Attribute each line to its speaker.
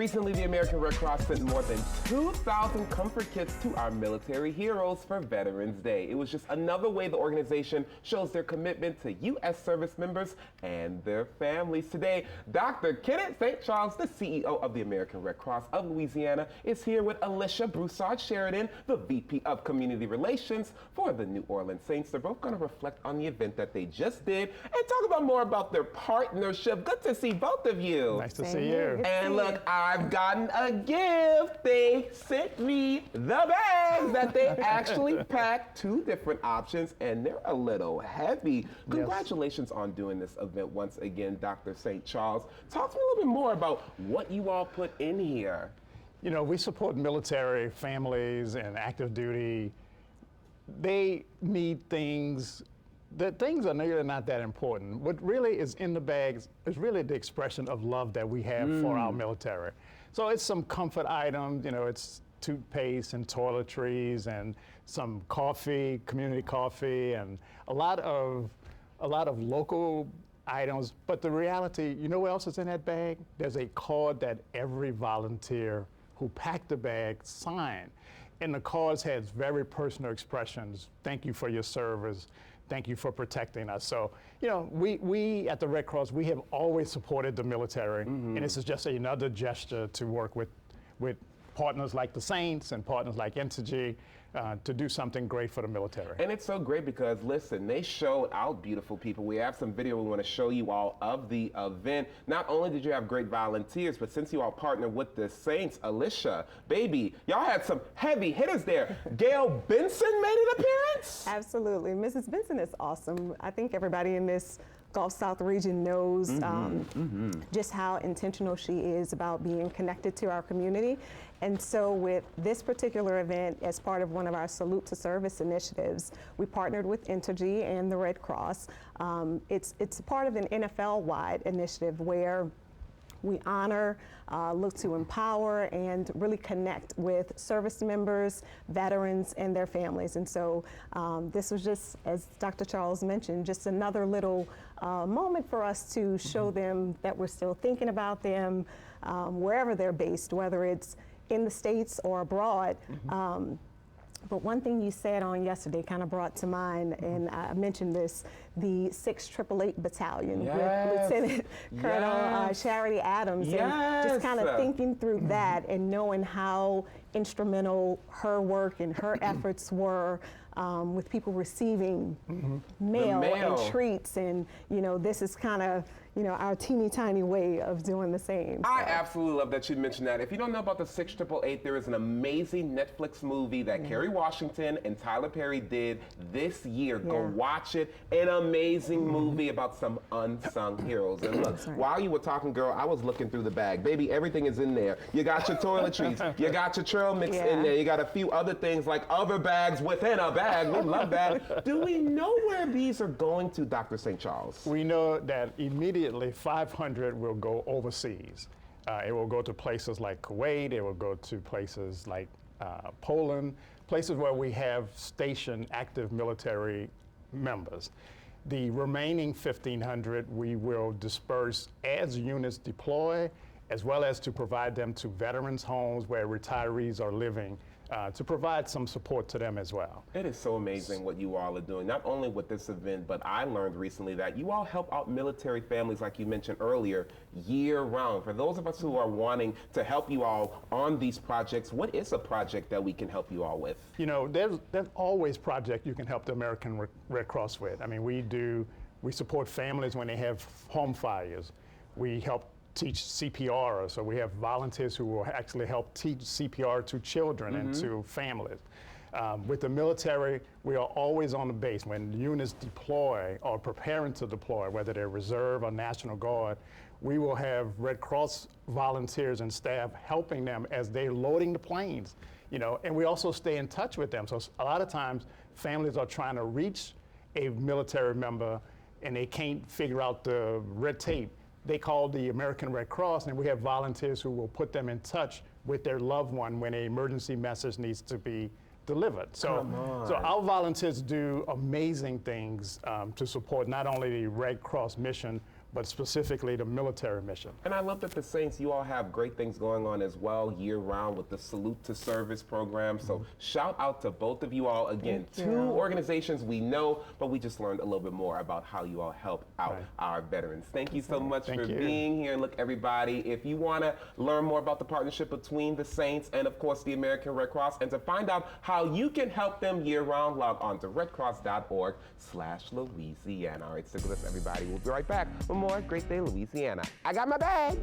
Speaker 1: Recently, the American Red Cross sent more than 2,000 comfort kits to our military heroes for Veterans Day. It was just another way the organization shows their commitment to U.S. service members and their families. Today, Dr. Kenneth St. Charles, the CEO of the American Red Cross of Louisiana, is here with Alicia Broussard-Sheridan, the VP of Community Relations for the New Orleans Saints. They're both going to reflect on the event that they just did and talk about more about their partnership. Good to see both of you.
Speaker 2: Nice to see you.
Speaker 1: And look, I've gotten a gift. They sent me the bags that they actually packed, 2 different options, and they're a little heavy. Congratulations on doing this event once again, Dr. St. Charles. Talk to me a little bit more about what you all put in here.
Speaker 2: You know, we support military families and active duty. They need things. The things are really not that important. What really is in the bags is really the expression of love that we have for our military. So it's some comfort items, you know, it's toothpaste and toiletries and some coffee, community coffee, and a lot of local items. But the reality, you know what else is in that bag? There's a card that every volunteer who packed the bag signed. And the cards has very personal expressions. Thank you for your service. Thank you for protecting us. So, you know, we at the Red Cross, we have always supported the military, and this is just another gesture to work with partners like the Saints and partners like Entergy to do something great for the military.
Speaker 1: And it's so great because, listen, they showed out beautiful people. We have some video we want to show you all of the event. Not only did you have great volunteers, but since you all partnered with the Saints, Alicia, baby, y'all had some heavy hitters there. Gail Benson made an appearance?
Speaker 3: Absolutely. Mrs. Benson is awesome. I think everybody in this Gulf South region knows just how intentional she is about being connected to our community. And so with this particular event, as part of one of our Salute to Service initiatives, we partnered with Entergy and the Red Cross. It's part of an NFL-wide initiative where we honor, look to empower, and really connect with service members, veterans, and their families. And so this was just, as Dr. Charles mentioned, just another little moment for us to show them that we're still thinking about them wherever they're based, whether it's in the States or abroad. But one thing you said on yesterday kind of brought to mind, and I mentioned this, the 688 Battalion with Lieutenant Colonel Charity Adams, and just kind of thinking through that and knowing how instrumental her work and her efforts were with people receiving mail and treats, and you know, this is kind of, you know, our teeny tiny way of doing the same.
Speaker 1: I absolutely love that you mentioned that. If you don't know about the 688, there is an amazing Netflix movie that Kerry Washington and Tyler Perry did this year. Go watch it. An amazing movie about some unsung heroes. And look, while you were talking, girl, I was looking through the bag. Baby, everything is in there. You got your toiletries, you got your trail mix in there, you got a few other things like other bags within a bag. We love that. Do we know where these are going to, Dr. St. Charles?
Speaker 2: We know that immediately 500 will go overseas. It will go to places like Kuwait, it will go to places like Poland, places where we have stationed active military members. The remaining 1,500 we will disperse as units deploy, as well as to provide them to veterans' homes where retirees are living, to provide some support to them as well.
Speaker 1: It is so amazing what you all are doing, not only with this event, but I learned recently that you all help out military families, like you mentioned earlier, year-round. For those of us who are wanting to help you all on these projects, what is a project that we can help you all with?
Speaker 2: You know, there's always projects you can help the American Red Cross with. I mean, we support families when they have home fires. We help teach CPR, so we have volunteers who will actually help teach CPR to children and to families. With the military, we are always on the base. When units deploy or preparing to deploy, whether they're Reserve or National Guard, we will have Red Cross volunteers and staff helping them as they're loading the planes, you know, and we also stay in touch with them. So a lot of times families are trying to reach a military member and they can't figure out the red tape. They call the American Red Cross, and we have volunteers who will put them in touch with their loved one when an emergency message needs to be delivered. So our volunteers do amazing things to support not only the Red Cross mission, but specifically the military mission.
Speaker 1: And I love that the Saints, you all have great things going on as well year-round with the Salute to Service program. So shout out to both of you all. Again,
Speaker 3: Thank
Speaker 1: two
Speaker 3: you.
Speaker 1: organizations we know, but we just learned a little bit more about how you all help out
Speaker 2: Right.
Speaker 1: our veterans. Thank you so much
Speaker 2: Thank
Speaker 1: for
Speaker 2: you.
Speaker 1: being here. And look, everybody, if you want to learn more about the partnership between the Saints and, of course, the American Red Cross, and to find out how you can help them year-round, log on to redcross.org/Louisiana. All right, stick with us, everybody. We'll be right back with more Great Day Louisiana. I got my bags.